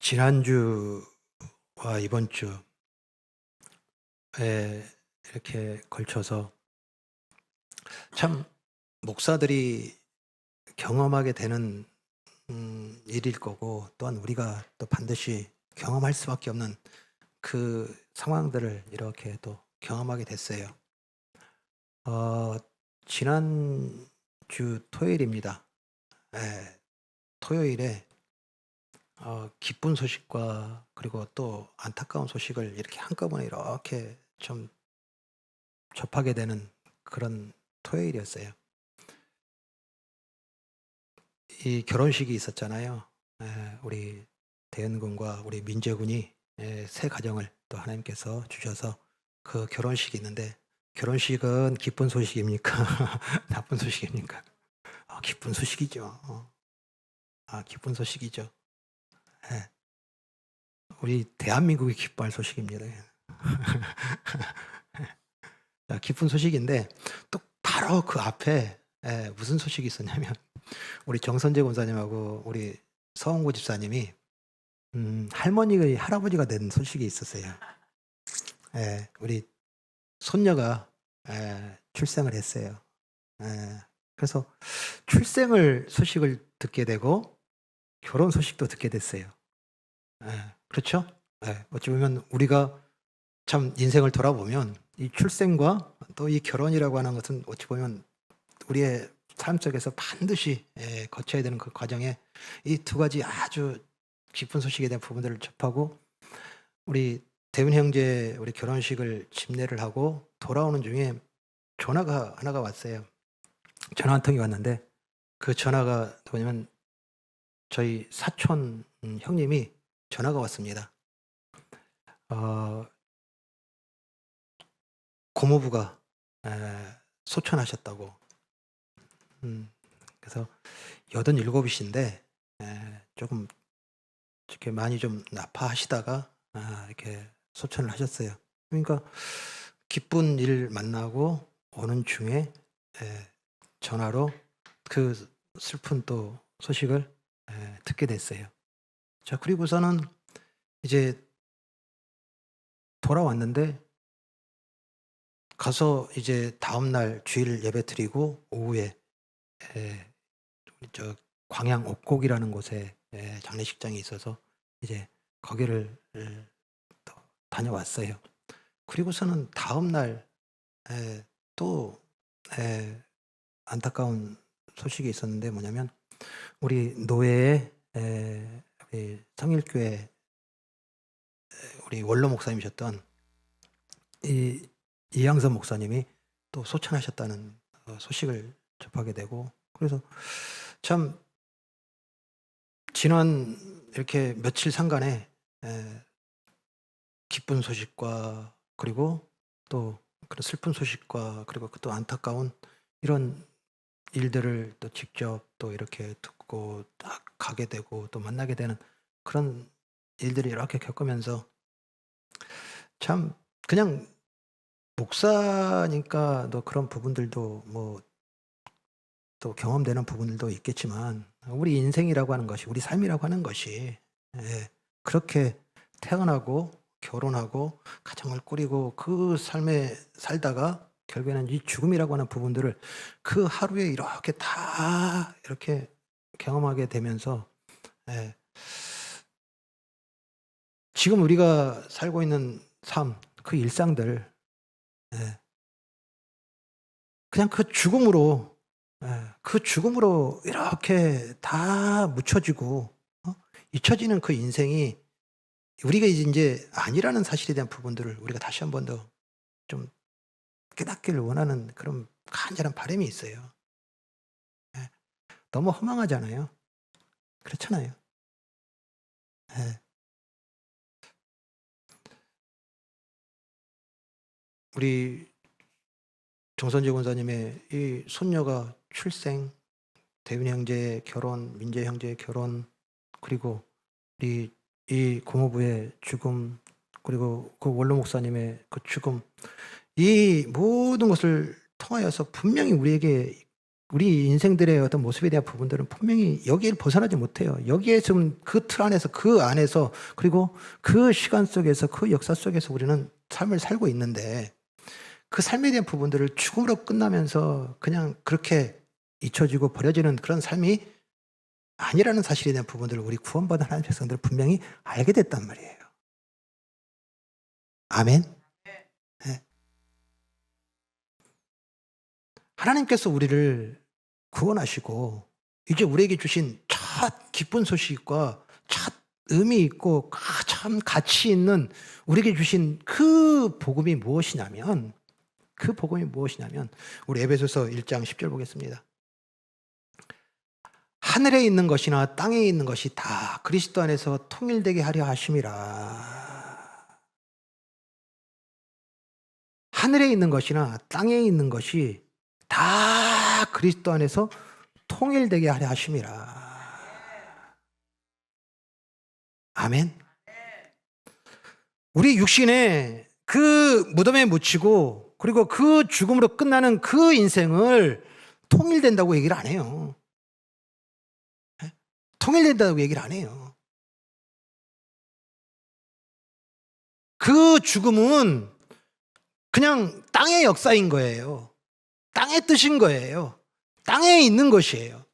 지난주와 이번 주에 이렇게 걸쳐서 참 목사들이 경험하게 되는 일일 거고, 또한 우리가 또 반드시 경험할 수밖에 없는 그 상황들을 이렇게 또 경험하게 됐어요. 지난주 토요일입니다. 예, 토요일에 기쁜 소식과 그리고 또 안타까운 소식을 이렇게 한꺼번에 이렇게 좀 접하게 되는 그런 토요일이었어요. 이 결혼식이 있었잖아요. 우리 대현 군과 우리 민재 군이 새 가정을 또 하나님께서 주셔서 그 결혼식이 있는데, 결혼식은 기쁜 소식입니까? 나쁜 소식입니까? 기쁜 소식이죠. 기쁜 소식이죠. 예. 우리 대한민국이 기뻐할 소식입니다. 기쁜 소식인데, 또 바로 그 앞에 무슨 소식이 있었냐면, 우리 정선재 권사님하고 우리 서원고 집사님이 할머니의 할아버지가 된 소식이 있었어요. 우리 손녀가 출생을 했어요. 그래서 출생을 소식을 듣게 되고 결혼 소식도 듣게 됐어요. 그렇죠? 어찌 보면 우리가 참 인생을 돌아보면 이 출생과 또 이 결혼이라고 하는 것은 어찌 보면 우리의 삶 속에서 반드시 거쳐야 되는 그 과정에 이 두 가지 아주 기쁜 소식에 대한 부분들을 접하고, 우리 대훈 형제 우리 결혼식을 집례를 하고 돌아오는 중에 전화가 하나가 왔어요. 전화 한 통이 왔는데, 그 전화가 뭐냐면 저희 사촌 형님이 전화가 왔습니다. 고모부가 소천하셨다고. 그래서 87이신데 조금 이렇게 많이 좀 나파하시다가 이렇게 소천을 하셨어요. 그러니까 기쁜 일 만나고 오는 중에 전화로 그 슬픈 또 소식을 듣게 됐어요. 자, 그리고서는 이제 돌아왔는데, 가서 이제 다음날 주일 예배 드리고 오후에 우리 저 광양 옥곡이라는 곳에 장례식장이 있어서 이제 거기를 또 다녀왔어요. 그리고서는 다음날 또 안타까운 소식이 있었는데, 뭐냐면 우리 노예의 우리 성일교회 우리 원로 목사님이셨던 이양선 목사님이 또 소천하셨다는 소식을 접하게 되고, 그래서 참 지난 이렇게 며칠 상간에 기쁜 소식과 그리고 또 그런 슬픈 소식과 그리고 또 안타까운 이런 일들을 또 직접 또 이렇게 듣고 딱 가게 되고 또 만나게 되는 그런 일들을 이렇게 겪으면서, 참 그냥 목사니까 또 그런 부분들도 뭐 또 경험되는 부분들도 있겠지만, 우리 인생이라고 하는 것이, 우리 삶이라고 하는 것이 그렇게 태어나고 결혼하고 가정을 꾸리고 그 삶에 살다가 결국에는 이 죽음이라고 하는 부분들을 그 하루에 이렇게 다 이렇게 경험하게 되면서 지금 우리가 살고 있는 삶, 그 일상들, 그냥 그 죽음으로 이렇게 다 묻혀지고 잊혀지는 그 인생이 우리가 이제 아니라는 사실에 대한 부분들을 우리가 다시 한 번 더 좀 깨닫기를 원하는 그런 간절한 바람이 있어요. 너무 허망하잖아요. 그렇잖아요. 우리 정선재 권사님의 이 손녀가 출생, 대윤 형제의 결혼, 민재 형제의 결혼, 그리고 우리 이 고모부의 죽음, 그리고 그 원로 목사님의 그 죽음, 이 모든 것을 통하여서 분명히 우리에게 우리 인생들의 어떤 모습에 대한 부분들은 분명히 여기를 벗어나지 못해요. 여기에 좀 그 틀 안에서, 그 안에서, 그리고 그 시간 속에서, 그 역사 속에서 우리는 삶을 살고 있는데, 그 삶에 대한 부분들을 죽음으로 끝나면서 그냥 그렇게 잊혀지고 버려지는 그런 삶이 아니라는 사실에 대한 부분들을 우리 구원받은 하나님의 백성들은 분명히 알게 됐단 말이에요. 아멘. 네. 하나님께서 우리를 구원하시고 이제 우리에게 주신 첫 기쁜 소식과 첫 의미 있고 참 가치 있는 우리에게 주신 그 복음이 무엇이냐면, 우리 에베소서 1장 10절 보겠습니다. 하늘에 있는 것이나 땅에 있는 것이 다 그리스도 안에서 통일되게 하려 하심이라. 하늘에 있는 것이나 땅에 있는 것이 다 그리스도 안에서 통일되게 하려 하심이라. 아멘. 우리 육신에 그 무덤에 묻히고 그리고 그 죽음으로 끝나는 그 인생을 통일된다고 얘기를 안 해요. 통일된다고 얘기를 안 해요. 그 죽음은 그냥 땅의 역사인 거예요. 땅의 뜻인 거예요. 땅에 있는 것이에요.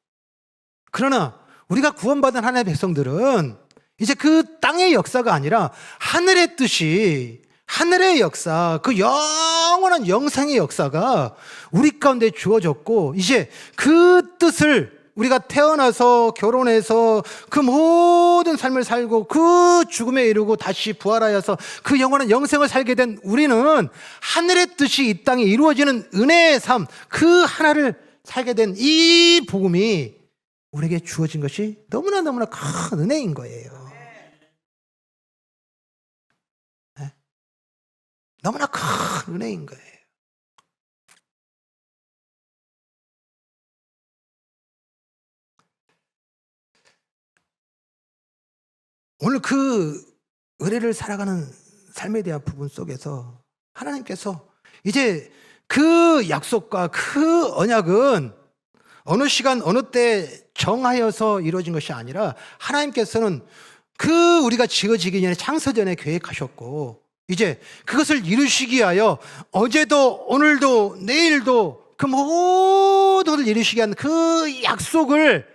그러나 우리가 구원받은 하나님의 백성들은 이제 그 땅의 역사가 아니라 하늘의 뜻이, 하늘의 역사, 그 영원한 영생의 역사가 우리 가운데 주어졌고, 이제 그 뜻을 우리가 태어나서 결혼해서 그 모든 삶을 살고 그 죽음에 이르고 다시 부활하여서 그 영원한 영생을 살게 된 우리는 하늘의 뜻이 이 땅에 이루어지는 은혜의 삶, 그 하나를 살게 된 이 복음이 우리에게 주어진 것이 너무나 큰 은혜인 거예요. 네? 너무나 큰 은혜인 거예요. 오늘 그 은혜를 살아가는 삶에 대한 부분 속에서 하나님께서 이제 그 약속과 그 언약은 어느 시간 어느 때 정하여서 이루어진 것이 아니라 하나님께서는 그 우리가 지어지기 전에 창세전에 계획하셨고, 이제 그것을 이루시기 위하여 어제도 오늘도 내일도 그 모든 것을 이루시기 위한 그 약속을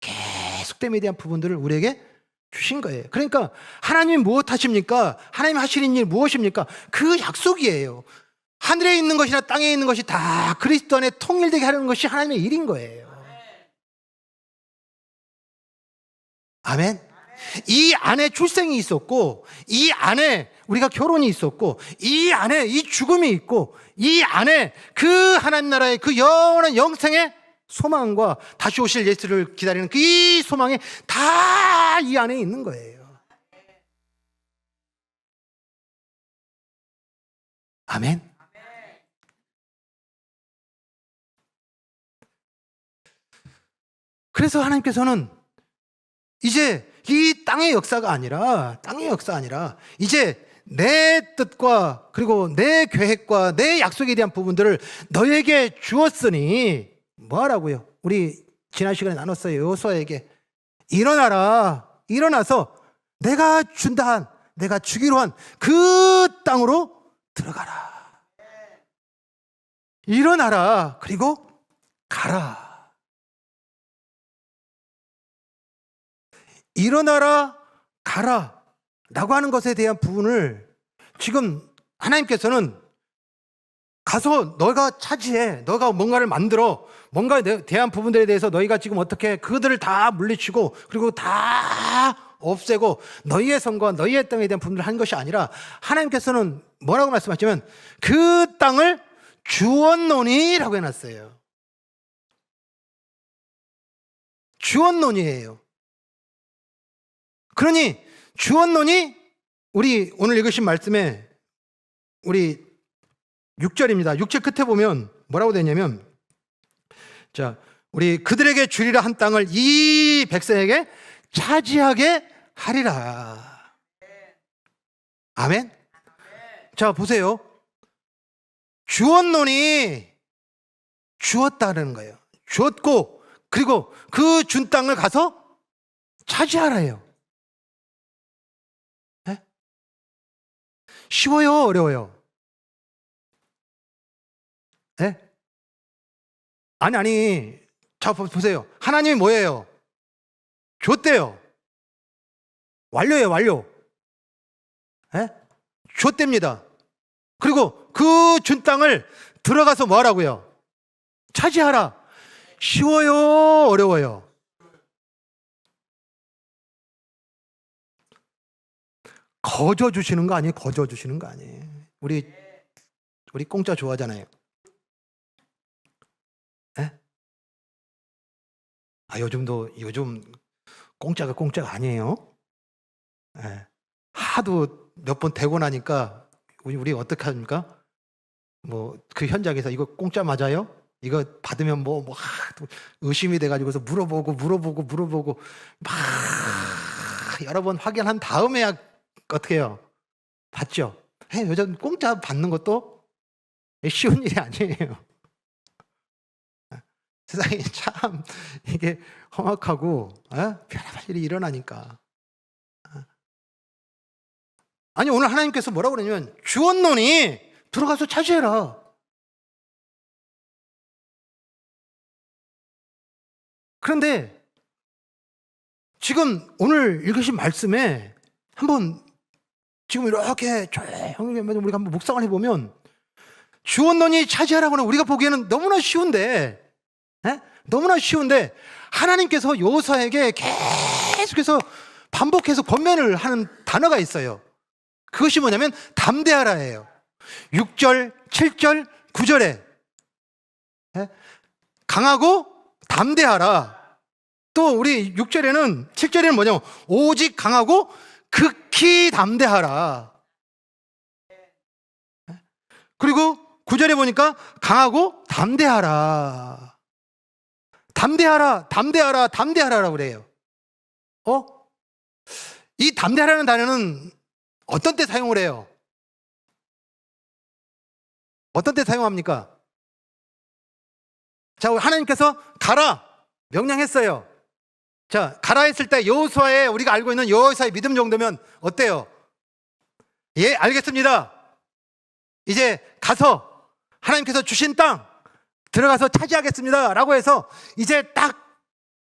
계속됨에 대한 부분들을 우리에게 주신 거예요. 그러니까 하나님이 무엇 하십니까? 하나님 하시는 일 무엇입니까? 그 약속이에요. 하늘에 있는 것이나 땅에 있는 것이 다 그리스도 안에 통일되게 하려는 것이 하나님의 일인 거예요. 아멘. 이 안에 출생이 있었고, 이 안에 우리가 결혼이 있었고, 이 안에 이 죽음이 있고, 이 안에 그 하나님 나라의 그 영원한 영생의 소망과 다시 오실 예수를 기다리는 그 소망이 다 이 안에 있는 거예요. 아멘. 그래서 하나님께서는 이제 이 땅의 역사가 아니라 이제 내 뜻과 그리고 내 계획과 내 약속에 대한 부분들을 너에게 주었으니 뭐 하라고요? 우리 지난 시간에 나눴어요. 여호수아에게 일어나서 내가 주기로 한 그 땅으로 들어가라. 일어나라. 그리고 가라. 일어나라, 가라 라고 하는 것에 대한 부분을 지금 하나님께서는 가서 너가 차지해, 너가 뭔가를 만들어, 뭔가에 대한 부분들에 대해서 너희가 지금 어떻게 그들을 다 물리치고 그리고 다 없애고 너희의 성과 너희의 땅에 대한 부분들을 한 것이 아니라 하나님께서는 뭐라고 말씀하시면 그 땅을 주었노니 라고 해놨어요. 주었노니예요. 그러니 주었노니 우리 오늘 읽으신 말씀에 우리 6절입니다. 6절 끝에 보면 뭐라고 되냐면, 자, 우리 그들에게 주리라 한 땅을 이 백성에게 차지하게 하리라. 아멘. 자, 보세요. 주었노니 주었다는 거예요. 주었고 그리고 그 준 땅을 가서 차지하라예요. 네? 쉬워요, 어려워요? 네? 아니. 자, 보세요. 하나님이 뭐예요? 줬대요. 완료예요, 완료. 네? 줬답니다. 그리고 그 준 땅을 들어가서 뭐 하라고요? 차지하라. 쉬워요, 어려워요? 거저 주시는 거 아니에요? 거저 주시는 거 아니에요? 우리 공짜 좋아하잖아요. 네? 요즘 공짜가 아니에요. 네. 하도 몇 번 되고 나니까 우리 어떻게 합니까? 뭐 그 현장에서 이거 공짜 맞아요? 이거 받으면 의심이 돼가지고서 물어보고 막 여러 번 확인한 다음에야 어떻게 해요? 받죠. 요즘 공짜 받는 것도 쉬운 일이 아니에요. 세상이 참 이게 험악하고 별의별 일이 일어나니까. 아니, 오늘 하나님께서 뭐라고 그러냐면 주었노니 들어가서 차지해라. 그런데 지금 오늘 읽으신 말씀에 한번 지금 이렇게 조용히 우리가 한번 묵상을 해보면 주었노니 차지하라고는 우리가 보기에는 너무나 쉬운데 하나님께서 여호수아에게 계속해서 반복해서 권면을 하는 단어가 있어요. 그것이 뭐냐면 담대하라예요. 6절, 7절, 9절에 강하고 담대하라. 또 우리 6절에는 7절에는 뭐냐면 오직 강하고 극히 담대하라. 그리고 9절에 보니까 강하고 담대하라. 담대하라라고 그래요. 이 담대하라는 단어는 어떤 때 사용을 해요? 어떤 때 사용합니까? 자, 하나님께서 가라 명령했어요. 자, 가라 했을 때 여호수아의 우리가 알고 있는 여호수아의 믿음 정도면 어때요? 예, 알겠습니다. 이제 가서 하나님께서 주신 땅 들어가서 차지하겠습니다 라고 해서 이제 딱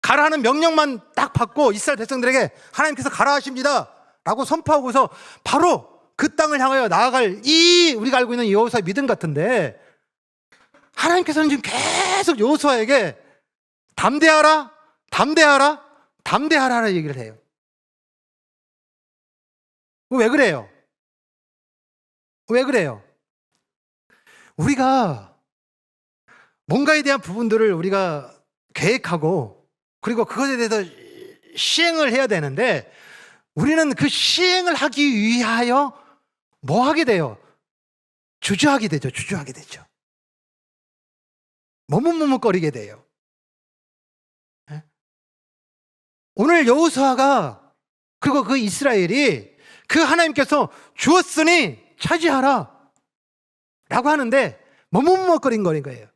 가라는 명령만 딱 받고 이스라엘 백성들에게 하나님께서 가라 하십니다 라고 선포하고서 바로 그 땅을 향하여 나아갈 이 우리가 알고 있는 여호수아의 믿음 같은데, 하나님께서는 지금 계속 여호수아에게 담대하라 얘기를 해요. 왜 그래요? 우리가 뭔가에 대한 부분들을 우리가 계획하고 그리고 그것에 대해서 시행을 해야 되는데, 우리는 그 시행을 하기 위하여 뭐 하게 돼요? 주저하게 되죠. 머뭇거리게 돼요. 오늘 여호수아가 그리고 그 이스라엘이 그 하나님께서 주었으니 차지하라 라고 하는데 머뭇거린 거예요.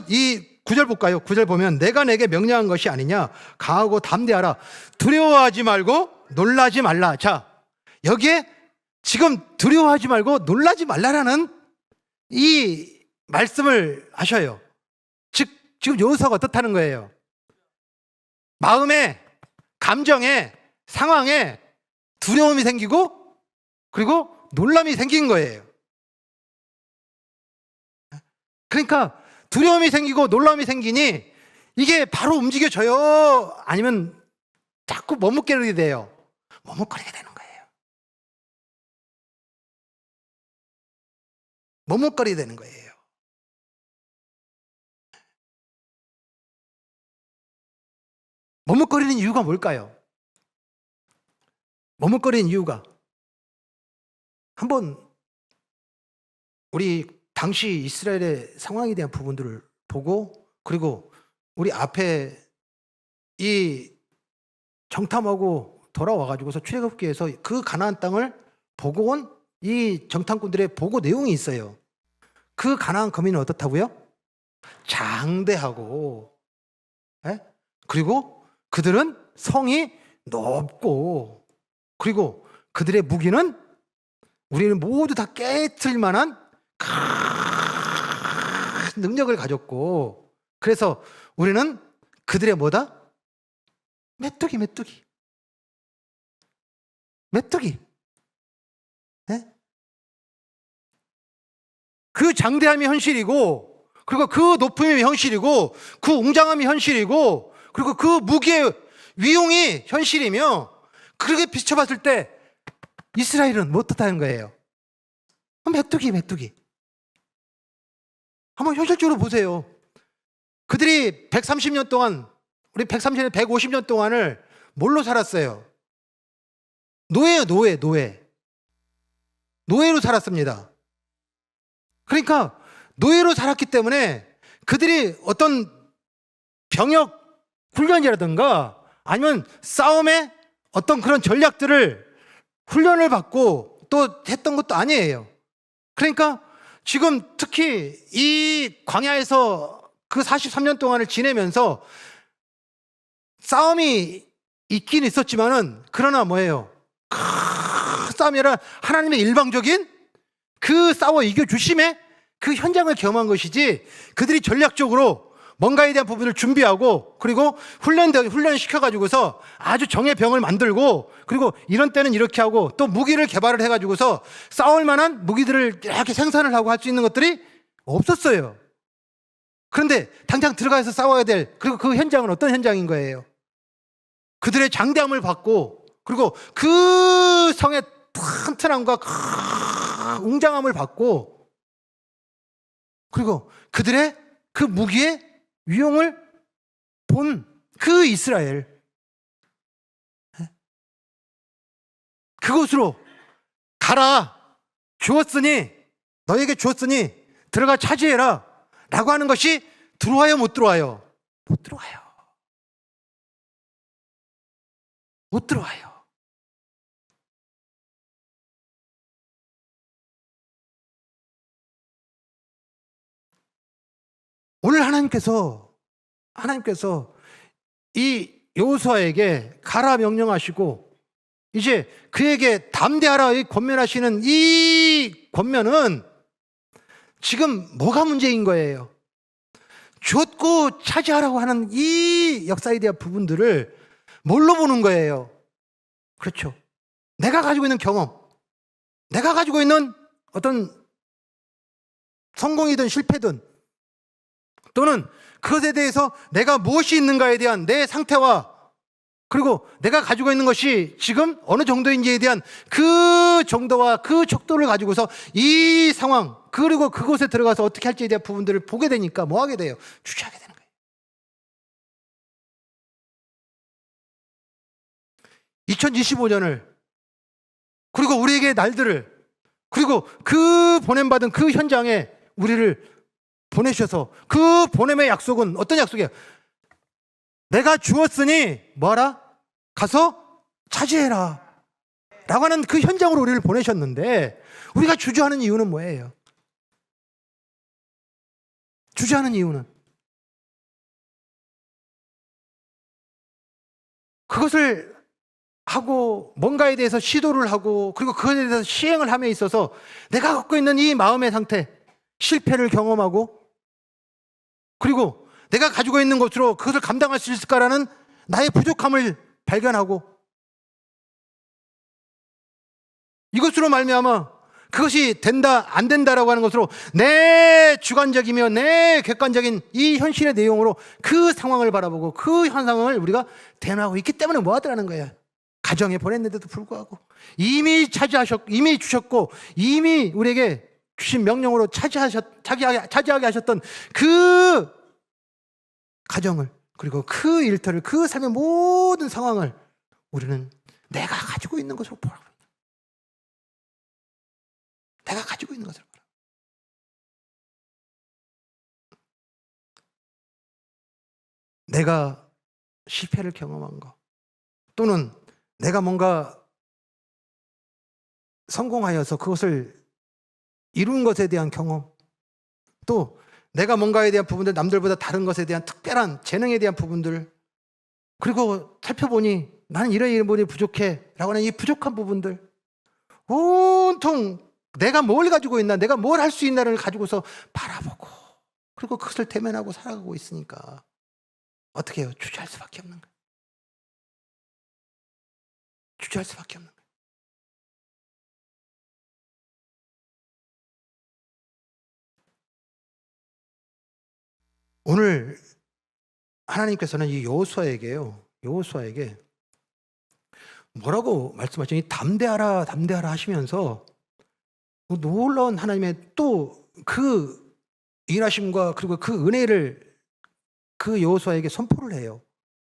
이 9절 볼까요? 9절 보면 내가 내게 명령한 것이 아니냐, 강하고 담대하라, 두려워하지 말고 놀라지 말라. 자, 여기에 지금 두려워하지 말고 놀라지 말라라는 이 말씀을 하셔요. 즉 지금 여호수아가 어떻다는 거예요? 마음에, 감정에, 상황에 두려움이 생기고 그리고 놀람이 생긴 거예요. 그러니까 두려움이 생기고 놀람이 생기니 이게 바로 움직여져요? 아니면 자꾸 머뭇거리게 돼요? 머뭇거리게 되는 거예요. 머뭇거리는 이유가 뭘까요? 머뭇거리는 이유가, 한번 우리 당시 이스라엘의 상황에 대한 부분들을 보고 그리고 우리 앞에 이 정탐하고 돌아와가지고서 출애굽기에서 그 가나안 땅을 보고 온 이 정탐꾼들의 보고 내용이 있어요. 그 가나안 거민은 어떻다고요? 장대하고, 예? 그리고 그들은 성이 높고, 그리고 그들의 무기는 우리는 모두 다 깨트릴 만한 큰 능력을 가졌고, 그래서 우리는 그들의 뭐다? 메뚜기. 예? 그 장대함이 현실이고, 그리고 그 높음이 현실이고, 그 웅장함이 현실이고, 그리고 그 무기의 위용이 현실이며, 그렇게 비춰봤을 때 이스라엘은 뭐 어떻다는 거예요? 메뚜기. 한번 현실적으로 보세요. 그들이 130년 동안, 우리 130년, 150년 동안을 뭘로 살았어요? 노예예요, 노예로 살았습니다. 그러니까 노예로 살았기 때문에 그들이 어떤 병역 훈련이라든가 아니면 싸움의 어떤 그런 전략들을 훈련을 받고 또 했던 것도 아니에요. 그러니까 지금 특히 이 광야에서 그 43년 동안을 지내면서 싸움이 있긴 있었지만은, 그러나 뭐예요? 큰 싸움이 아니라 하나님의 일방적인 그 싸워 이겨주심의 그 현장을 경험한 것이지, 그들이 전략적으로 뭔가에 대한 부분을 준비하고, 그리고 훈련시켜가지고서 아주 정의 병을 만들고, 그리고 이런 때는 이렇게 하고, 또 무기를 개발을 해가지고서 싸울 만한 무기들을 이렇게 생산을 하고 할 수 있는 것들이 없었어요. 그런데 당장 들어가서 싸워야 될, 그리고 그 현장은 어떤 현장인 거예요? 그들의 장대함을 받고, 그리고 그 성의 튼튼함과 웅장함을 받고, 그리고 그들의 그 무기의 위용을 본 그 이스라엘, 그곳으로 가라, 너에게 주었으니 들어가 차지해라 라고 하는 것이 들어와요, 못 들어와요? 못 들어와요. 오늘 하나님께서 이 여호수아에게 가라 명령하시고, 이제 그에게 담대하라 권면하시는 이 권면은 지금 뭐가 문제인 거예요? 줬고 차지하라고 하는 이 역사에 대한 부분들을 뭘로 보는 거예요? 그렇죠. 내가 가지고 있는 경험, 내가 가지고 있는 어떤 성공이든 실패든, 또는 그것에 대해서 내가 무엇이 있는가에 대한 내 상태와, 그리고 내가 가지고 있는 것이 지금 어느 정도인지에 대한 그 정도와 그 척도를 가지고서 이 상황, 그리고 그곳에 들어가서 어떻게 할지에 대한 부분들을 보게 되니까 뭐 하게 돼요? 주저하게 되는 거예요. 2025년을, 그리고 우리에게 날들을, 그리고 그 보냄받은 그 현장에 우리를 보내셔서, 그 보냄의 약속은 어떤 약속이에요? 내가 주었으니 뭐하라? 가서 차지해라 라고 하는 그 현장으로 우리를 보내셨는데, 우리가 주저하는 이유는 뭐예요? 주저하는 이유는 그것을 하고 뭔가에 대해서 시도를 하고, 그리고 그것에 대해서 시행을 함에 있어서 내가 갖고 있는 이 마음의 상태, 실패를 경험하고, 그리고 내가 가지고 있는 것으로 그것을 감당할 수 있을까라는 나의 부족함을 발견하고, 이것으로 말미암아 그것이 된다 안 된다라고 하는 것으로 내 주관적이며 내 객관적인 이 현실의 내용으로 그 상황을 바라보고 그 현상을 우리가 대응하고 있기 때문에 뭐 하더라는 거예요. 가정에 보냈는데도 불구하고 이미 주셨고 이미 우리에게 주신 명령으로 차지하게 하셨던 그 가정을, 그리고 그 일터를, 그 삶의 모든 상황을 우리는 내가 가지고 있는 것으로 보라고. 내가 가지고 있는 것을 보라고. 내가 실패를 경험한 거, 또는 내가 뭔가 성공하여서 그것을 이룬 것에 대한 경험, 또 내가 뭔가에 대한 부분들, 남들보다 다른 것에 대한 특별한 재능에 대한 부분들, 그리고 살펴보니 나는 이런 부분이 부족해 라고 하는 이 부족한 부분들, 온통 내가 뭘 가지고 있나, 내가 뭘 할 수 있나를 가지고서 바라보고, 그리고 그것을 대면하고 살아가고 있으니까 어떻게 해요? 주저할 수밖에 없는 거예요. 주저할 수밖에 없는 거예요. 오늘 하나님께서는 이 여호수아에게 뭐라고 말씀하시니? 담대하라, 담대하라 하시면서 놀라운 하나님의 또 그 일하심과 그리고 그 은혜를 그 여호수아에게 선포를 해요.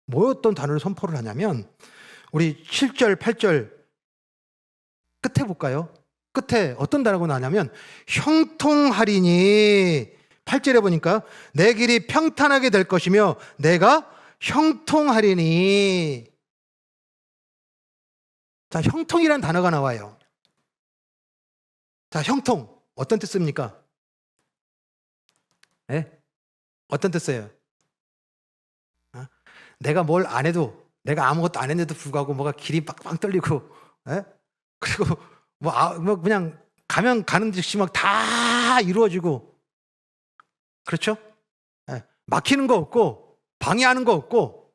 뭐였던 단어를 선포를 하냐면, 우리 7절, 8절 끝에 볼까요? 끝에 어떤 단어가 나냐면 형통하리니, 8절에 보니까 내 길이 평탄하게 될 것이며 내가 형통하리니. 자, 형통이란 단어가 나와요. 자, 형통 어떤 뜻입니까? 네? 어떤 뜻이에요? 내가 뭘 안 해도, 내가 아무것도 안 했는데도 불구하고 뭐가 길이 빵빵 뚫리고, 예? 그리고 뭐 그냥 가면 가는 듯이 막 다 이루어지고, 그렇죠? 예. 막히는 거 없고 방해하는 거 없고,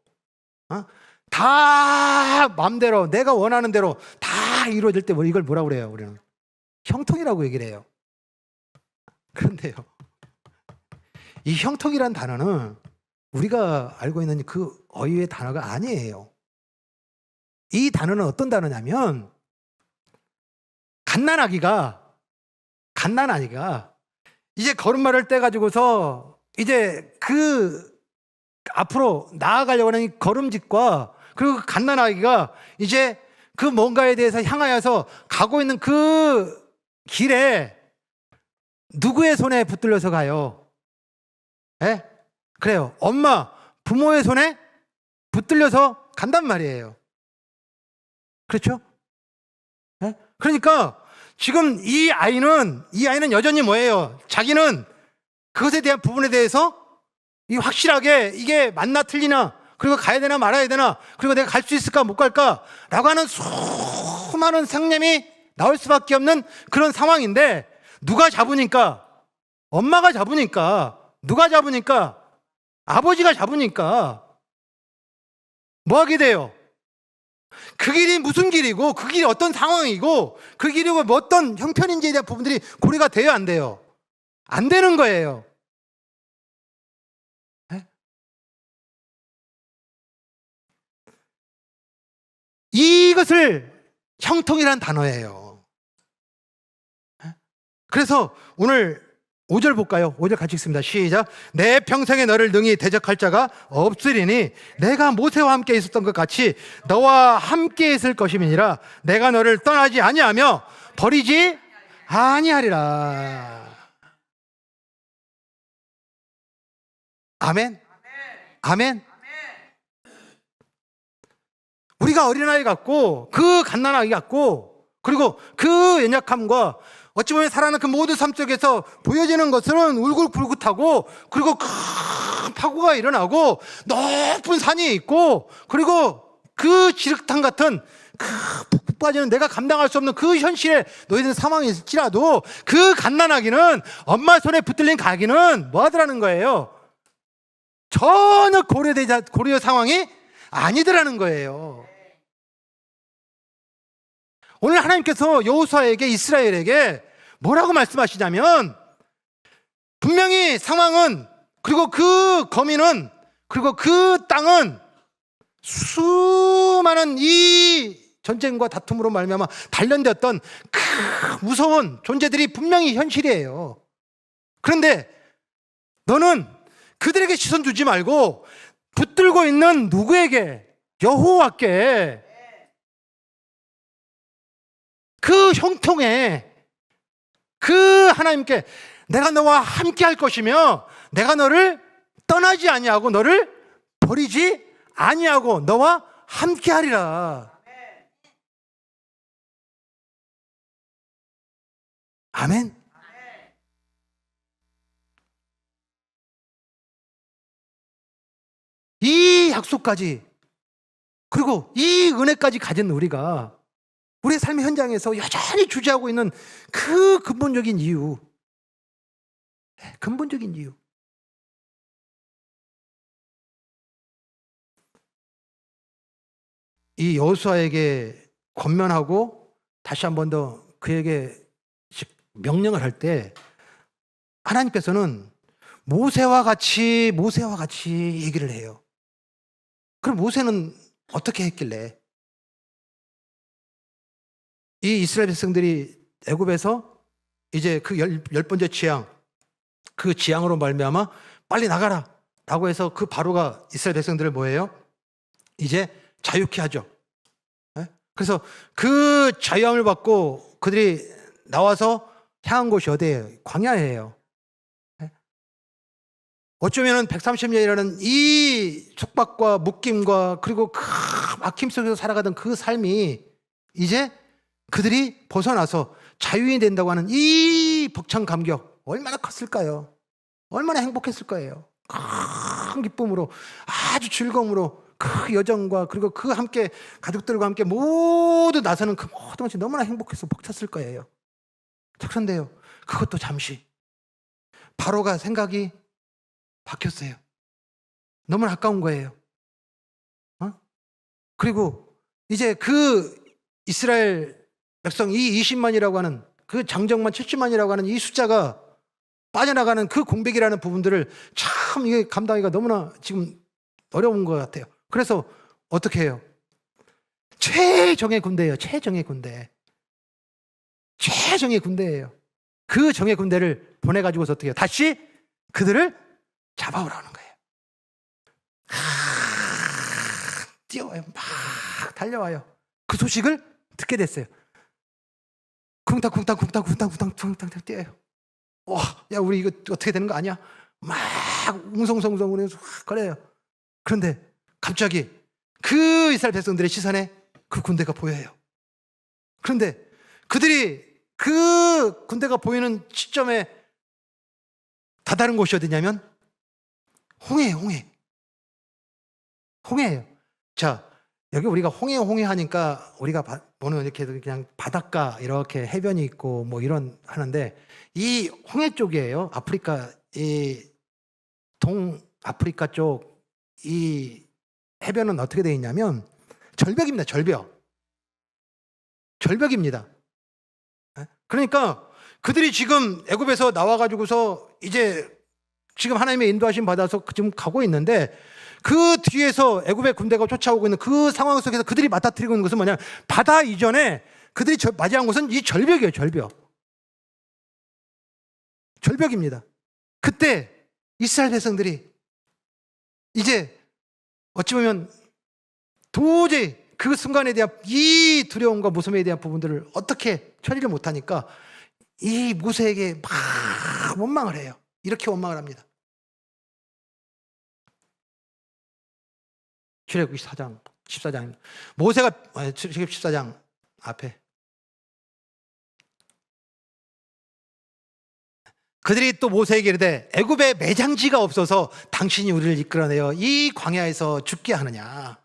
다 마음대로 내가 원하는 대로 다 이루어질 때 이걸 뭐라고 그래요? 우리는 형통이라고 얘기를 해요. 그런데요, 이 형통이란 단어는 우리가 알고 있는 그 어휘의 단어가 아니에요. 이 단어는 어떤 단어냐면, 갓난아기가 이제 걸음마를 떼가지고서 이제 그 앞으로 나아가려고 하는 이 걸음짓과, 그리고 그 갓난아기가 이제 그 뭔가에 대해서 향하여서 가고 있는 그 길에 누구의 손에 붙들려서 가요? 예? 그래요. 엄마, 부모의 손에 붙들려서 간단 말이에요. 그렇죠? 예? 그러니까 지금 이 아이는 여전히 뭐예요? 자기는 그것에 대한 부분에 대해서 확실하게 이게 맞나 틀리나, 그리고 가야 되나 말아야 되나, 그리고 내가 갈 수 있을까 못 갈까 라고 하는 수많은 생님이 나올 수밖에 없는 그런 상황인데, 누가 잡으니까? 엄마가 잡으니까. 누가 잡으니까? 아버지가 잡으니까 뭐 하게 돼요? 그 길이 무슨 길이고, 그 길이 어떤 상황이고, 그 길이 뭐 어떤 형편인지에 대한 부분들이 고려가 돼요, 안 돼요? 안 되는 거예요. 네? 이것을 형통이란 단어예요. 그래서 오늘 5절 볼까요? 5절 같이 읽습니다. 시작. 내 평생에 너를 능히 대적할 자가 없으리니 내가 모세와 함께 있었던 것 같이 너와 함께 있을 것임이니라. 내가 너를 떠나지 아니하며 버리지 아니하리라. 아멘. 아멘. 우리가 어린아이 같고, 그 갓난아기 같고, 그리고 그 연약함과 어찌 보면 살아가는 그 모든 삶 속에서 보여지는 것은 울긋불긋하고, 그리고 큰 파고가 일어나고 높은 산이 있고, 그리고 그 지륵탕 같은 푹푹 빠지는 내가 감당할 수 없는 그 현실에 놓여있는 상황이 있을지라도, 그 갓난아기는 엄마 손에 붙들린 가기는 뭐 하더라는 거예요? 전혀 고려 상황이 아니더라는 거예요. 오늘 하나님께서 여호수아에게, 이스라엘에게 뭐라고 말씀하시냐면, 분명히 상황은, 그리고 그 거민은, 그리고 그 땅은 수많은 이 전쟁과 다툼으로 말미암아 단련되었던 그 무서운 존재들이 분명히 현실이에요. 그런데 너는 그들에게 시선 주지 말고 붙들고 있는 누구에게? 여호와께, 그 형통에, 그 하나님께 내가 너와 함께 할 것이며 내가 너를 떠나지 아니하고 너를 버리지 아니하고 너와 함께 하리라. 아멘. 이 약속까지, 그리고 이 은혜까지 가진 우리가 우리의 삶의 현장에서 여전히 주저하고 있는 그 근본적인 이유, 근본적인 이유. 이 여호수아에게 권면하고 다시 한 번 더 그에게 명령을 할 때 하나님께서는 모세와 같이 얘기를 해요. 그럼 모세는 어떻게 했길래 이 이스라엘 백성들이 애굽에서 이제 그 열 번째 재앙, 그 재앙으로 말미암아 빨리 나가라 라고 해서 그 바로가 이스라엘 백성들을 뭐예요? 이제 자유케 하죠. 그래서 그 자유함을 받고 그들이 나와서 향한 곳이 어디예요? 광야예요. 어쩌면 130년이라는 이 속박과 묶임과 그리고 그 막힘 속에서 살아가던 그 삶이 이제 그들이 벗어나서 자유인이 된다고 하는 이 벅찬 감격, 얼마나 컸을까요? 얼마나 행복했을 거예요. 큰 기쁨으로, 아주 즐거움으로 그 여정과 그리고 그 함께 가족들과 함께 모두 나서는 그 모든 것이 너무나 행복해서 벅찼을 거예요. 그런데요, 그것도 잠시 바로가 생각이 바뀌었어요. 너무나 아까운 거예요. 그리고 이제 그 이스라엘 백성 이 20만이라고 하는 그 장정만 70만이라고 하는 이 숫자가 빠져나가는 그 공백이라는 부분들을 참 이게 감당하기가 너무나 지금 어려운 것 같아요. 그래서 어떻게 해요? 최정예 군대예요. 최정예 군대. 최정예 군대예요. 그 정예 군대를 보내가지고서 어떻게 해요? 다시 그들을 잡아오라는 거예요. 뛰어와요. 막 달려와요. 그 소식을 듣게 됐어요. 쿵탕 뛰어요. 와, 야, 우리 이거 어떻게 되는 거 아니야? 막 웅성성성 거려요. 그런데 갑자기 그 이스라엘 백성들의 시선에 그 군대가 보여요. 그런데 그들이 그 군대가 보이는 시점에 다다른 곳이 어디냐면 홍해예요. 홍해예요. 자, 여기 우리가 홍해 하니까 우리가 보는 이렇게 그냥 바닷가 이렇게 해변이 있고 뭐 이런 하는데 이 홍해 쪽이에요. 아프리카, 이 동아프리카 쪽 이 해변은 어떻게 되어 있냐면 절벽입니다. 절벽입니다. 그러니까 그들이 지금 애굽에서 나와가지고서 이제 지금 하나님의 인도하심 받아서 지금 가고 있는데 그 뒤에서 애굽의 군대가 쫓아오고 있는 그 상황 속에서 그들이 맞닥뜨리고 있는 것은 뭐냐면 바다 이전에 그들이 맞이한 것은 이 절벽이에요. 절벽입니다. 그때 이스라엘 백성들이 이제 어찌 보면 도저히 그 순간에 대한 이 두려움과 무서움에 대한 부분들을 어떻게 처리를 못하니까 이 모세에게 막 원망을 해요. 이렇게 원망을 합니다. 출애굽기 14장입니다. 모세가 출애굽기 14장 앞에 그들이 또 모세에게 이르되 애굽에 매장지가 없어서 당신이 우리를 이끌어내어 이 광야에서 죽게 하느냐?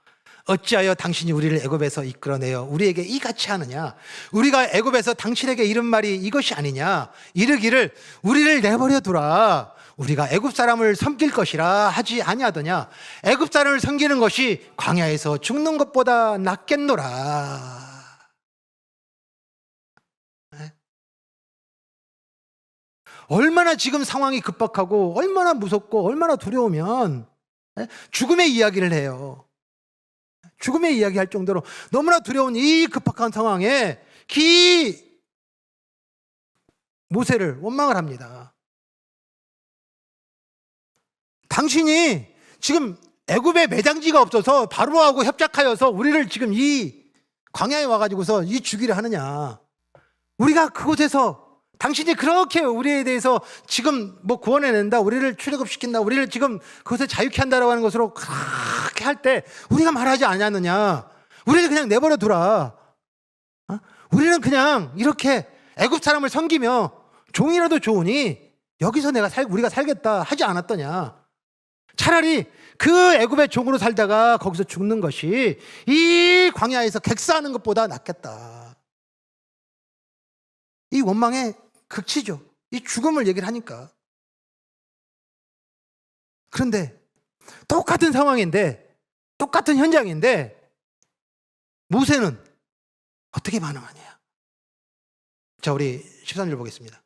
어찌하여 당신이 우리를 애굽에서 이끌어내어 우리에게 이같이 하느냐? 우리가 애굽에서 당신에게 이른 말이 이것이 아니냐? 이르기를 우리를 내버려 두라. 우리가 애굽 사람을 섬길 것이라 하지 아니하더냐? 애굽 사람을 섬기는 것이 광야에서 죽는 것보다 낫겠노라. 얼마나 지금 상황이 급박하고 얼마나 무섭고 얼마나 두려우면 죽음의 이야기를 해요. 죽음의 이야기 할 정도로 너무나 두려운 이 급박한 상황에 모세를 원망을 합니다. 당신이 지금 애굽에 매장지가 없어서 바로하고 협작하여서 우리를 지금 이 광야에 와가지고서 이 죽이려 하느냐? 우리가 그곳에서 당신이 그렇게 우리에 대해서 지금 뭐 구원해낸다, 우리를 출애굽시킨다, 우리를 지금 그것을 자유케 한다라고 하는 것으로 그렇게 할 때 우리가 말하지 않았느냐? 우리를 그냥 내버려 두라. 우리는 그냥 이렇게 애굽 사람을 섬기며 종이라도 좋으니 여기서 우리가 살겠다 하지 않았더냐? 차라리 그 애굽의 종으로 살다가 거기서 죽는 것이 이 광야에서 객사하는 것보다 낫겠다. 이 원망의 극치죠. 이 죽음을 얘기를 하니까. 그런데 똑같은 상황인데, 똑같은 현장인데 모세는 어떻게 반응하냐? 자, 우리 13절 보겠습니다.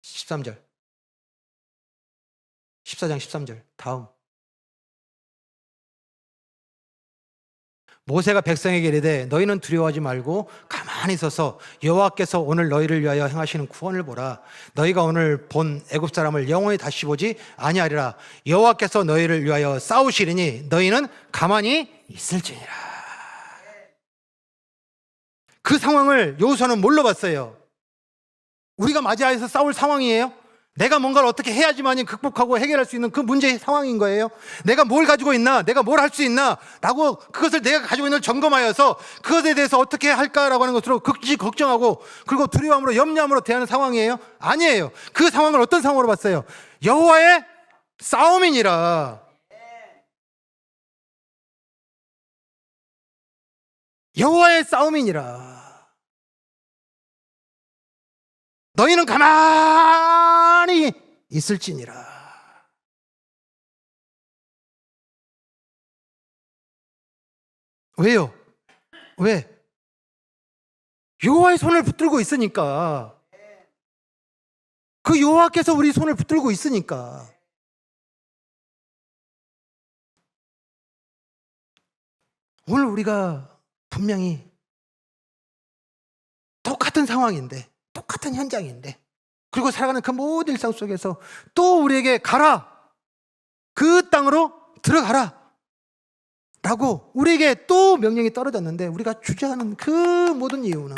13절. 14장 13절. 다음. 모세가 백성에게 이르되 너희는 두려워하지 말고 가만히 서서 여호와께서 오늘 너희를 위하여 행하시는 구원을 보라. 너희가 오늘 본 애굽 사람을 영원히 다시 보지 아니하리라. 여호와께서 너희를 위하여 싸우시리니 너희는 가만히 있을지니라. 그 상황을 여호수아는 뭘로 봤어요? 우리가 맞이하여서 싸울 상황이에요? 내가 뭔가를 어떻게 해야지만이 극복하고 해결할 수 있는 그 문제의 상황인 거예요. 내가 뭘 가지고 있나? 내가 뭘 할 수 있나? 라고 그것을 내가 가지고 있는 점검하여서 그것에 대해서 어떻게 할까라고 하는 것으로 극지 걱정하고 그리고 두려움으로 염려함으로 대하는 상황이에요? 아니에요. 그 상황을 어떤 상황으로 봤어요? 여호와의 싸움이니라. 여호와의 싸움이니라. 너희는 가만히 있을지니라. 왜요? 왜? 여호와의 손을 붙들고 있으니까. 그 여호와께서 우리 손을 붙들고 있으니까. 오늘 우리가 분명히 똑같은 상황인데, 똑같은 현장인데, 그리고 살아가는 그 모든 일상 속에서 또 우리에게 가라, 그 땅으로 들어가라 라고 우리에게 또 명령이 떨어졌는데 우리가 주저하는 그 모든 이유는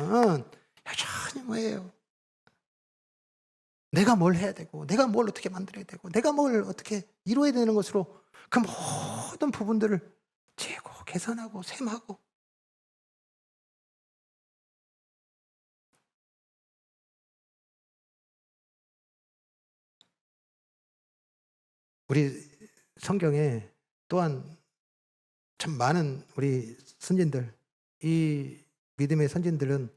여전히 뭐예요? 내가 뭘 해야 되고, 내가 뭘 어떻게 만들어야 되고, 내가 뭘 어떻게 이루어야 되는 것으로 그 모든 부분들을 재고 계산하고 셈하고. 우리 성경에 또한 참 많은 우리 선진들, 이 믿음의 선진들은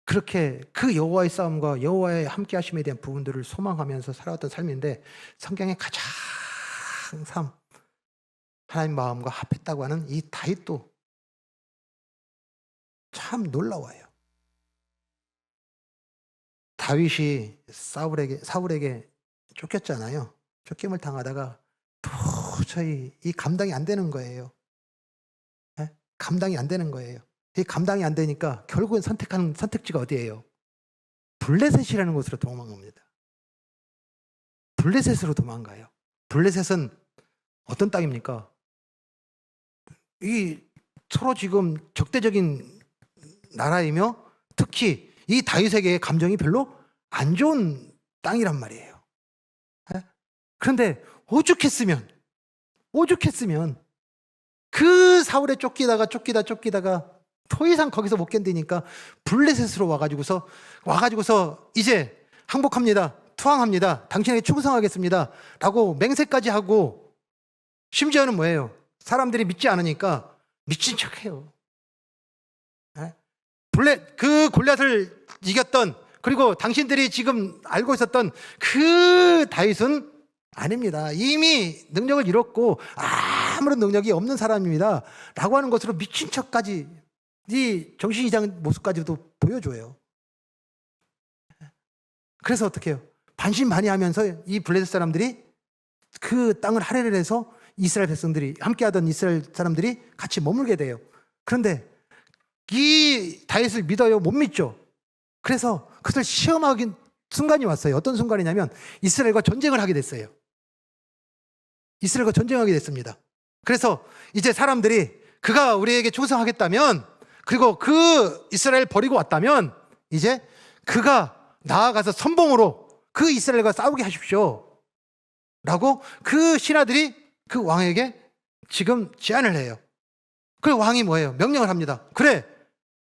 그렇게 그 여호와의 싸움과 여호와의 함께 하심에 대한 부분들을 소망하면서 살아왔던 삶인데, 성경의 가장 삶, 하나님 마음과 합했다고 하는 이 다윗도 참 놀라워요. 다윗이 사울에게 쫓겼잖아요. 쫓김을 당하다가 도저히 이 감당이 안 되는 거예요. 네? 감당이 안 되는 거예요. 이 감당이 안 되니까 결국은 선택한 선택지가 어디예요? 블레셋이라는 곳으로 도망갑니다. 블레셋으로 도망가요. 블레셋은 어떤 땅입니까? 이 서로 지금 적대적인 나라이며 특히 이 다윗에게 감정이 별로 안 좋은 땅이란 말이에요. 그런데 오죽했으면 그 사울에 쫓기다가 더 이상 거기서 못 견디니까 블레셋으로 와가지고서 이제 항복합니다, 투항합니다, 당신에게 충성하겠습니다 라고 맹세까지 하고, 심지어는 뭐예요? 사람들이 믿지 않으니까 미친 척해요. 그 골리앗을 이겼던, 그리고 당신들이 지금 알고 있었던 그 다윗은 아닙니다. 이미 능력을 잃었고 아무런 능력이 없는 사람입니다 라고 하는 것으로 미친 척까지, 이 정신 이상한 모습까지도 보여줘요. 그래서 어떻게 해요? 반신반의하면서 이 블레셋 사람들이 그 땅을 할애를 해서 이스라엘 백성들이, 함께하던 이스라엘 사람들이 같이 머물게 돼요. 그런데 이 다윗을 믿어요? 못 믿죠? 그래서 그것을 시험하긴 순간이 왔어요. 어떤 순간이냐면 이스라엘과 전쟁을 하게 됐어요. 이스라엘과 전쟁하게 됐습니다. 그래서 이제 사람들이 그가 우리에게 충성하겠다면, 그리고 그 이스라엘 버리고 왔다면 이제 그가 나아가서 선봉으로 그 이스라엘과 싸우게 하십시오 라고 그 신하들이 그 왕에게 지금 제안을 해요. 그 왕이 뭐예요? 명령을 합니다. 그래,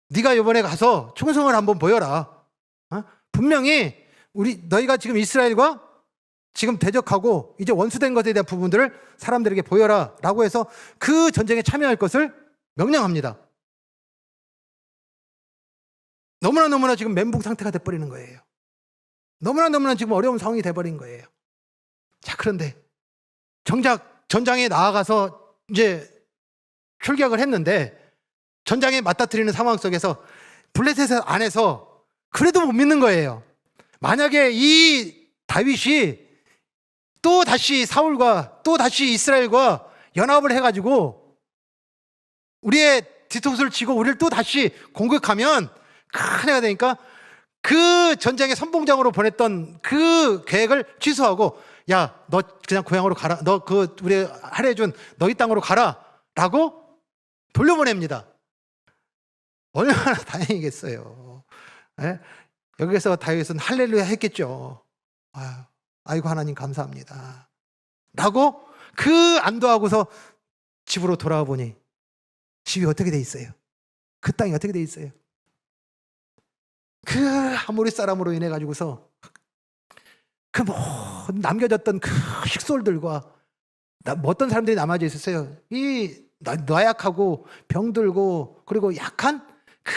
네가 이번에 가서 충성을 한번 보여라. 분명히 너희가 지금 이스라엘과 지금 대적하고 이제 원수된 것에 대한 부분들을 사람들에게 보여라 라고 해서 그 전쟁에 참여할 것을 명령합니다. 너무나 지금 멘붕 상태가 돼버리는 거예요. 너무나 지금 어려운 상황이 돼버린 거예요. 자, 그런데 정작 전장에 나아가서 이제 출격을 했는데 전장에 맞닥뜨리는 상황 속에서 블레셋 안에서 그래도 못 믿는 거예요. 만약에 이 다윗이 또 다시 사울과 또 다시 이스라엘과 연합을 해가지고 우리의 뒤통수를 치고 우리를 또 다시 공격하면 큰 해가 되니까 그 전쟁의 선봉장으로 보냈던 그 계획을 취소하고, 야, 너 그냥 고향으로 가라. 너 우리 할애해준 너희 땅으로 가라. 라고 돌려보냅니다. 얼마나 다행이겠어요. 예? 여기서 다윗은 할렐루야 했겠죠. 아이고 하나님 감사합니다. 라고 그 안도하고서 집으로 돌아와 보니 집이 어떻게 돼 있어요? 그 땅이 어떻게 돼 있어요? 그 아모리 사람으로 인해 가지고서 그 남겨졌던 그 식솔들과 어떤 사람들이 남아져 있었어요. 이 나약하고 병들고 그리고 약한 그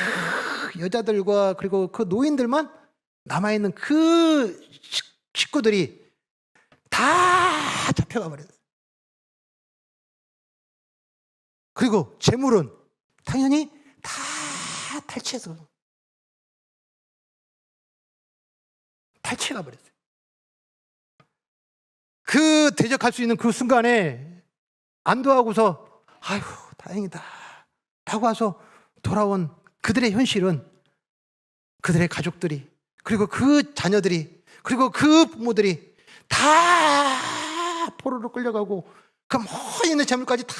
여자들과 그리고 그 노인들만 남아있는 그 식구들이 다 잡혀가 버렸어요. 그리고 재물은 당연히 다 탈취해서 탈취가 버렸어요. 그 대적할 수 있는 그 순간에 안도하고서 아휴 다행이다 라고 와서 돌아온 그들의 현실은 그들의 가족들이 그리고 그 자녀들이 그리고 그 부모들이 다 포로로 끌려가고 그 모든 있는 재물까지 다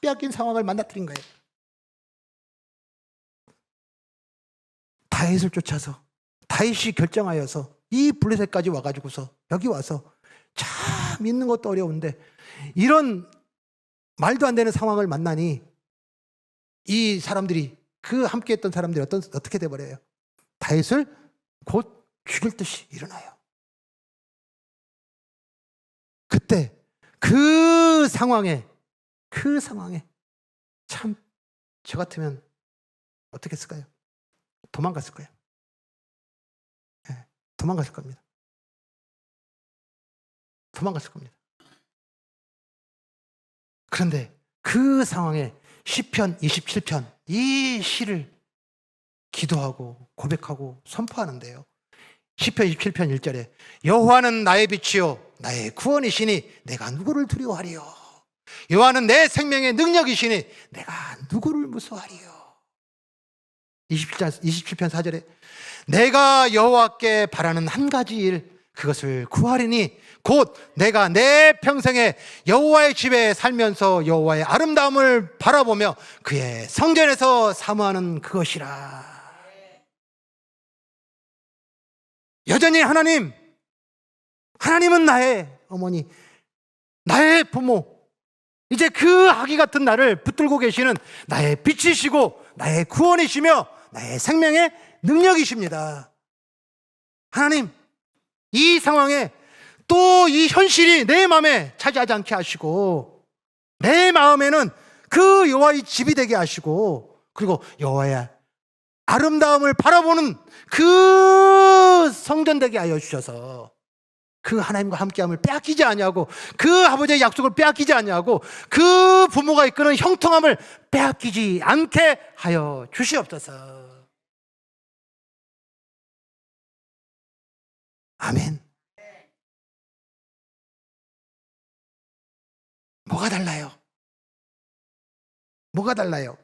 빼앗긴 상황을 만나뜨린 거예요. 다윗을 쫓아서 다윗이 결정하여서 이 블레셋까지 와가지고서 여기 와서 참 믿는 것도 어려운데 이런 말도 안 되는 상황을 만나니 이 사람들이 그 함께했던 사람들이 어떻게 돼버려요? 다윗을 곧 죽일 듯이 일어나요. 그때 그 상황에 참 저 같으면 어떻게 했을까요? 도망갔을 거예요. 네, 도망갔을 겁니다. 도망갔을 겁니다. 그런데 그 상황에 시편 27편 이 시를 기도하고 고백하고 선포하는데요. 시편 27편 1절에 여호와는 나의 빛이요 나의 구원이시니 내가 누구를 두려워하리요. 여호와는 내 생명의 능력이시니 내가 누구를 무서워하리요. 27편 4절에 내가 여호와께 바라는 한 가지 일 그것을 구하리니 곧 내가 내 평생에 여호와의 집에 살면서 여호와의 아름다움을 바라보며 그의 성전에서 사모하는 그것이라. 여전히 하나님은 나의 어머니, 나의 부모, 이제 그 아기 같은 나를 붙들고 계시는 나의 빛이시고 나의 구원이시며 나의 생명의 능력이십니다. 하나님, 이 상황에 또 이 현실이 내 마음에 차지하지 않게 하시고 내 마음에는 그 여호와의 집이 되게 하시고 그리고 여호와의 아름다움을 바라보는 그 성전 되게 하여 주셔서 그 하나님과 함께함을 빼앗기지 아니하고 그 아버지의 약속을 빼앗기지 아니하고 그 부모가 이끄는 형통함을 빼앗기지 않게 하여 주시옵소서. 아멘. 뭐가 달라요? 뭐가 달라요?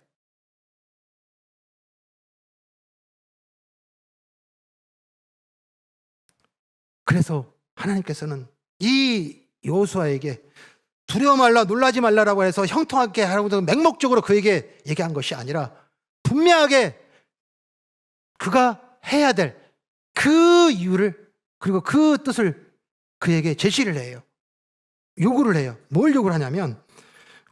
그래서 하나님께서는 이 여호수아에게 두려워 말라 놀라지 말라라고 해서 형통하게 하라고 맹목적으로 그에게 얘기한 것이 아니라 분명하게 그가 해야 될 그 이유를 그리고 그 뜻을 그에게 제시를 해요. 요구를 해요. 뭘 요구를 하냐면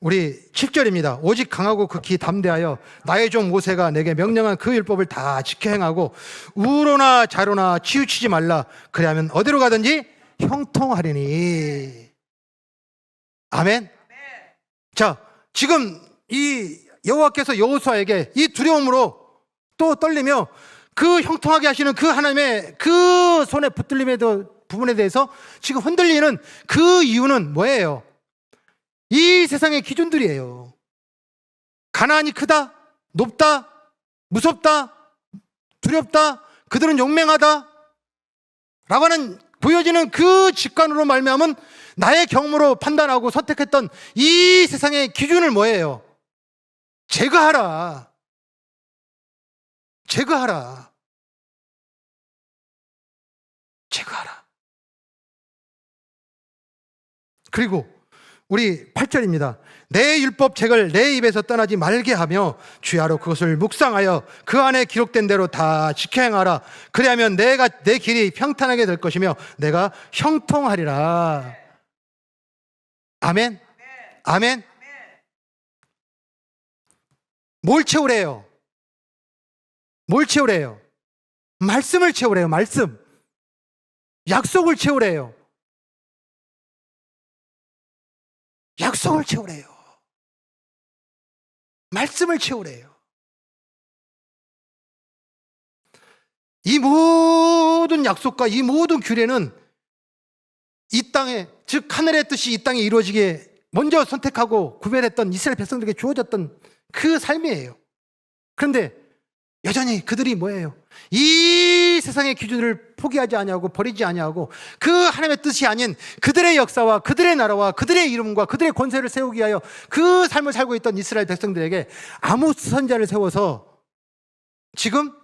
우리 7절입니다. 오직 강하고 극히 담대하여 나의 종 모세가 내게 명령한 그 율법을 다 지켜 행하고 우로나 좌로나 치우치지 말라. 그래야면 어디로 가든지 형통하리니. 아멘. 자, 지금 이 여호와께서 여호수아에게 이 두려움으로 또 떨리며 그 형통하게 하시는 그 하나님의 그 손에 붙들림의 부분에 대해서 지금 흔들리는 그 이유는 뭐예요? 이 세상의 기준들이에요. 가나안이 크다, 높다, 무섭다, 두렵다, 그들은 용맹하다 라고 하는 보여지는 그 직관으로 말미암은 나의 경험으로 판단하고 선택했던 이 세상의 기준을 뭐예요? 제거하라. 제거하라. 제거하라. 그리고 우리 8절입니다. 내 율법 책을 내 입에서 떠나지 말게 하며 주야로 그것을 묵상하여 그 안에 기록된 대로 다 지켜 행하라. 그리하면 내 길이 평탄하게 될 것이며 내가 형통하리라. 아멘. 아멘. 뭘 채우래요? 뭘 채우래요? 말씀을 채우래요. 말씀. 약속을 채우래요. 약속을 채우래요. 말씀을 채우래요. 이 모든 약속과 이 모든 규례는 이 땅에, 즉 하늘의 뜻이 이 땅에 이루어지게 먼저 선택하고 구별했던 이스라엘 백성들에게 주어졌던 그 삶이에요. 그런데 여전히 그들이 뭐예요? 이 세상의 기준을 포기하지 아니하고 버리지 아니하고 그 하나님의 뜻이 아닌 그들의 역사와 그들의 나라와 그들의 이름과 그들의 권세를 세우기 위하여 그 삶을 살고 있던 이스라엘 백성들에게 아모스 선지자를 세워서 지금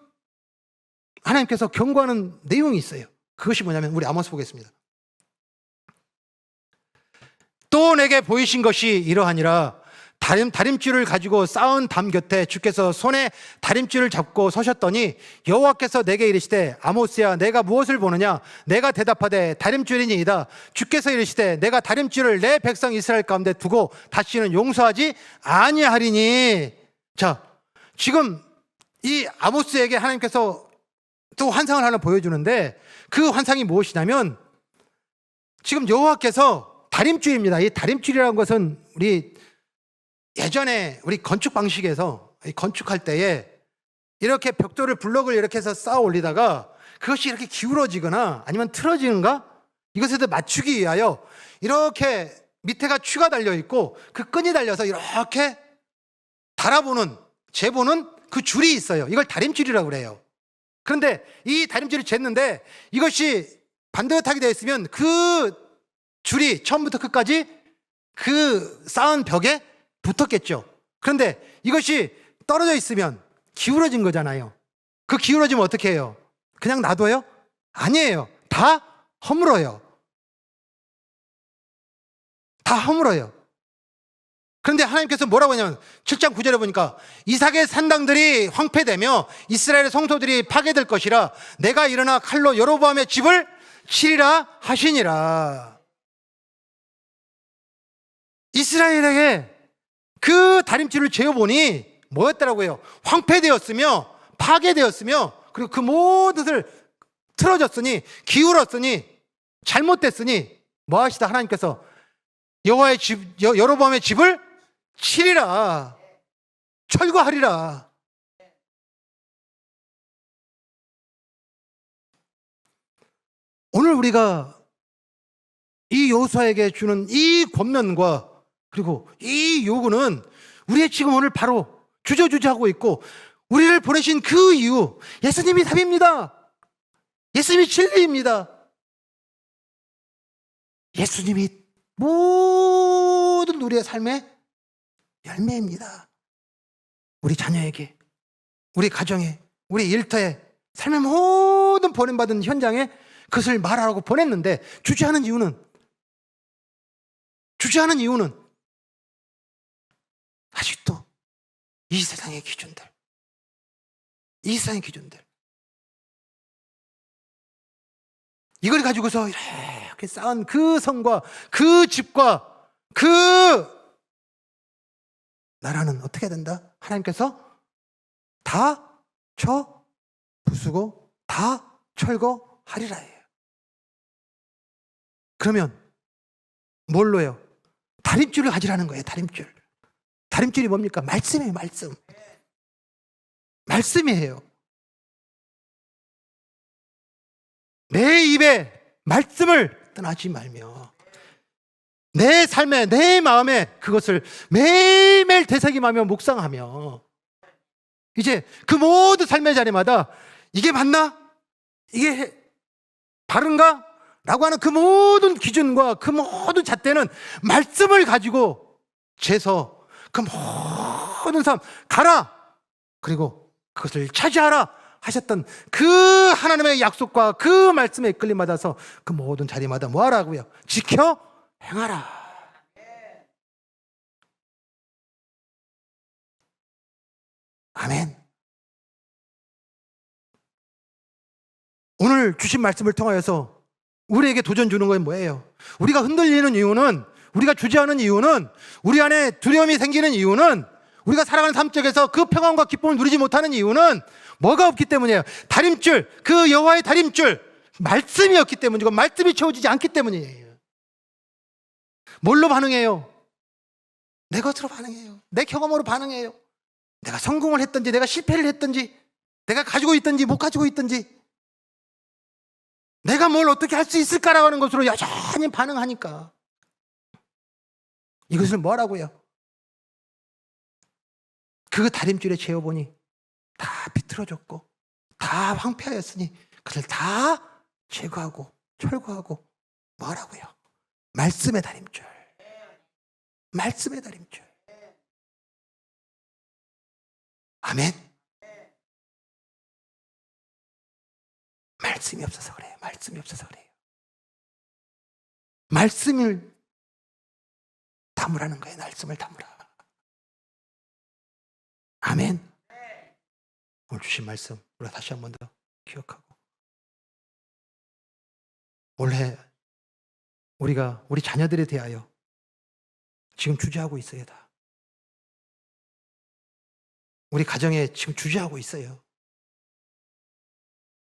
하나님께서 경고하는 내용이 있어요. 그것이 뭐냐면 우리 아모스 보겠습니다. 또 내게 보이신 것이 이러하니라. 다림줄을 가지고 쌓은 담 곁에 주께서 손에 다림줄을 잡고 서셨더니 여호와께서 내게 이르시되 아모스야 내가 무엇을 보느냐? 내가 대답하되 다림줄이니이다. 주께서 이르시되 내가 다림줄을 내 백성 이스라엘 가운데 두고 다시는 용서하지 아니하리니. 자, 지금 이 아모스에게 하나님께서 또 환상을 하나 보여주는데 그 환상이 무엇이냐면 지금 여호와께서 다림줄입니다. 이 다림줄이라는 것은 우리 예전에 우리 건축 방식에서 건축할 때에 이렇게 벽돌을 블럭을 이렇게 해서 쌓아 올리다가 그것이 이렇게 기울어지거나 아니면 틀어지는가? 이것에 맞추기 위하여 이렇게 밑에가 추가 달려 있고 그 끈이 달려서 이렇게 달아보는, 재보는 그 줄이 있어요. 이걸 다림줄이라고 그래요. 그런데 이 다림줄을 쟀는데 이것이 반듯하게 되어 있으면 그 줄이 처음부터 끝까지 그 쌓은 벽에 붙었겠죠. 그런데 이것이 떨어져 있으면 기울어진 거잖아요. 그 기울어지면 어떻게 해요? 그냥 놔둬요? 아니에요. 다 허물어요. 다 허물어요. 그런데 하나님께서 뭐라고 하냐면 7장 9절에 보니까 이삭의 산당들이 황폐되며 이스라엘의 성소들이 파괴될 것이라 내가 일어나 칼로 여로보암의 집을 치리라 하시니라. 이스라엘에게 그 다림줄을 재어보니 뭐였더라고요? 황폐되었으며 파괴되었으며 그리고 그 모든 것을 틀어졌으니 기울었으니 잘못됐으니 뭐 하시다 하나님께서 여호와의 집, 여로보암의 집을 치리라, 철거하리라. 오늘 우리가 이 여호수아에게 주는 이 권면과 그리고 이 요구는 우리의 지금 오늘 바로 주저주저하고 있고 우리를 보내신 그 이유, 예수님이 답입니다. 예수님이 진리입니다. 예수님이 모든 우리의 삶의 열매입니다. 우리 자녀에게, 우리 가정에, 우리 일터에, 삶의 모든 보냄받은 현장에 그것을 말하라고 보냈는데 주저하는 이유는 아직도 이 세상의 기준들, 이걸 가지고서 이렇게 쌓은 그 성과 그 집과 그 나라는 어떻게 된다? 하나님께서 다 쳐 부수고 다 철거하리라 해요. 그러면 뭘로요? 다림줄을 가지라는 거예요. 다림줄. 다림줄이 뭡니까? 말씀이에요. 말씀. 말씀이에요. 내 입에 말씀을 떠나지 말며 내 삶에 내 마음에 그것을 매일매일 되새김하며 묵상하며 이제 그 모든 삶의 자리마다 이게 맞나? 이게 바른가? 라고 하는 그 모든 기준과 그 모든 잣대는 말씀을 가지고 재서 그 모든 삶 가라! 그리고 그것을 차지하라! 하셨던 그 하나님의 약속과 그 말씀에 이끌림 받아서 그 모든 자리마다 뭐 하라고요? 지켜 행하라. 아멘. 오늘 주신 말씀을 통하여서 우리에게 도전 주는 건 뭐예요? 우리가 흔들리는 이유는, 우리가 주저하는 이유는, 우리 안에 두려움이 생기는 이유는, 우리가 살아가는 삶 속에서 그 평안과 기쁨을 누리지 못하는 이유는 뭐가 없기 때문이에요? 다림줄, 그 여호와의 다림줄, 말씀이 없기 때문이고 말씀이 채워지지 않기 때문이에요. 뭘로 반응해요? 내 것으로 반응해요. 내 경험으로 반응해요. 내가 성공을 했든지 내가 실패를 했든지 내가 가지고 있든지 못 가지고 있든지 내가 뭘 어떻게 할 수 있을까라고 하는 것으로 여전히 반응하니까 이것을 뭐라고요? 그 다림줄에 재어보니 다 비틀어졌고 다 황폐하였으니 그것을 다 제거하고 철거하고 뭐라고요? 말씀의 다림줄. 말씀의 다림줄. 아멘. 말씀이 없어서 그래요. 말씀이 없어서 그래요. 말씀을 담으라는 거예요. 말씀을 담으라. 아멘. 오늘 주신 말씀 우리가 다시 한 번 더 기억하고 올해 우리가 우리 자녀들에 대하여 지금 주저하고 있어요. 다. 우리 가정에 지금 주저하고 있어요.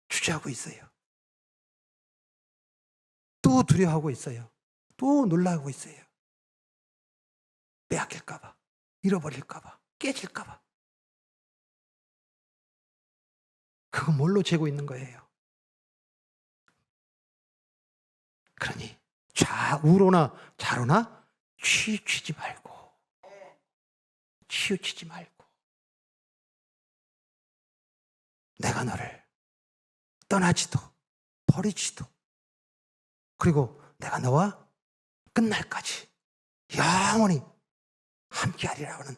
주저하고 있어요. 또 두려워하고 있어요. 또 놀라고 있어요. 빼앗길까봐, 잃어버릴까봐, 깨질까봐. 그거 뭘로 재고 있는 거예요? 그러니 좌우로나 좌로나 치우치지 말고 내가 너를 떠나지도 버리지도 그리고 내가 너와 끝날까지 영원히 함께하리라 하는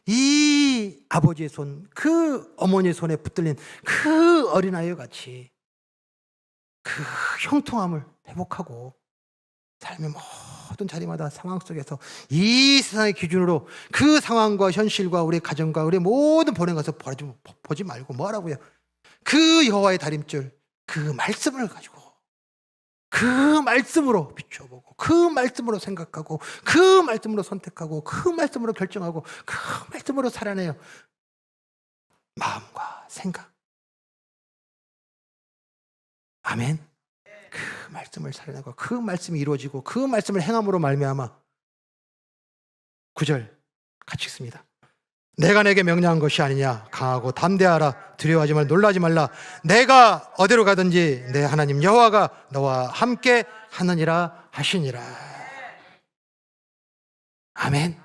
이 아버지의 손, 그 어머니의 손에 붙들린 그 어린아이와 같이 그 형통함을 회복하고 삶의 모든 자리마다 상황 속에서 이 세상의 기준으로 그 상황과 현실과 우리 가정과 우리 모든 보낸 것을 보지 말고 뭐라고요? 그 여호와의 다림줄, 그 말씀을 가지고 그 말씀으로 비춰보고 그 말씀으로 생각하고 그 말씀으로 선택하고 그 말씀으로 결정하고 그 말씀으로 살아내요. 마음과 생각. 아멘. 그 말씀을 살아내고 그 말씀이 이루어지고 그 말씀을 행함으로 말미암아 9절 같이 읽습니다. 내가 내게 명령한 것이 아니냐. 강하고 담대하라. 두려워하지 말라. 놀라지 말라. 내가 어디로 가든지 내 하나님 여호와가 너와 함께 하느니라 하시니라. 아멘.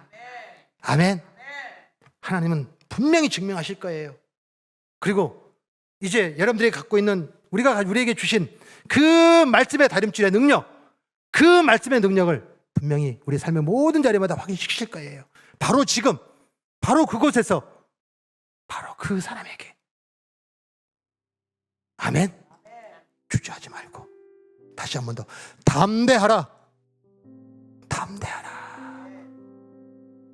아멘. 하나님은 분명히 증명하실 거예요. 그리고 이제 여러분들이 갖고 있는 우리에게 주신 그 말씀의 다림줄의 능력, 그 말씀의 능력을 분명히 우리 삶의 모든 자리마다 확인시키실 거예요. 바로 지금, 바로 그곳에서, 바로 그 사람에게. 아멘. 주저하지 말고 다시 한 번 더 담대하라. 담대하라.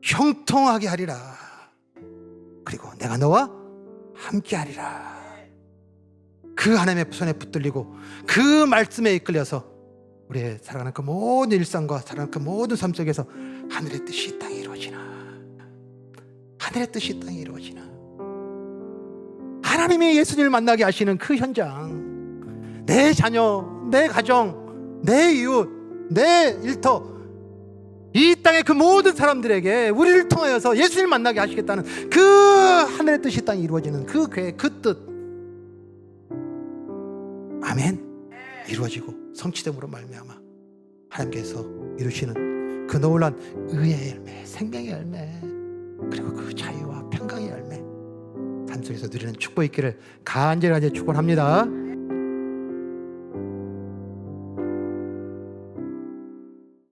형통하게 하리라. 그리고 내가 너와 함께 하리라. 그 하나님의 손에 붙들리고 그 말씀에 이끌려서 우리의 살아가는 그 모든 일상과 살아가는 그 모든 삶 속에서 하늘의 뜻이 이 땅에 이루어지나. 하늘의 뜻이 땅에 이루어지는 하나님이 예수님을 만나게 하시는 그 현장, 내 자녀, 내 가정, 내 이웃, 내 일터, 이 땅의 그 모든 사람들에게 우리를 통하여서 예수님을 만나게 하시겠다는 그 하늘의 뜻이 땅에 이루어지는 그 계획, 그 뜻, 아멘, 이루어지고 성취됨으로 말미암아 하나님께서 이루시는 그 놀란 의의 열매, 생명의 열매, 그리고 그 자유와 평강의 열매 삶 속에서 누리는 축복이 있기를 간절하게 축복합니다.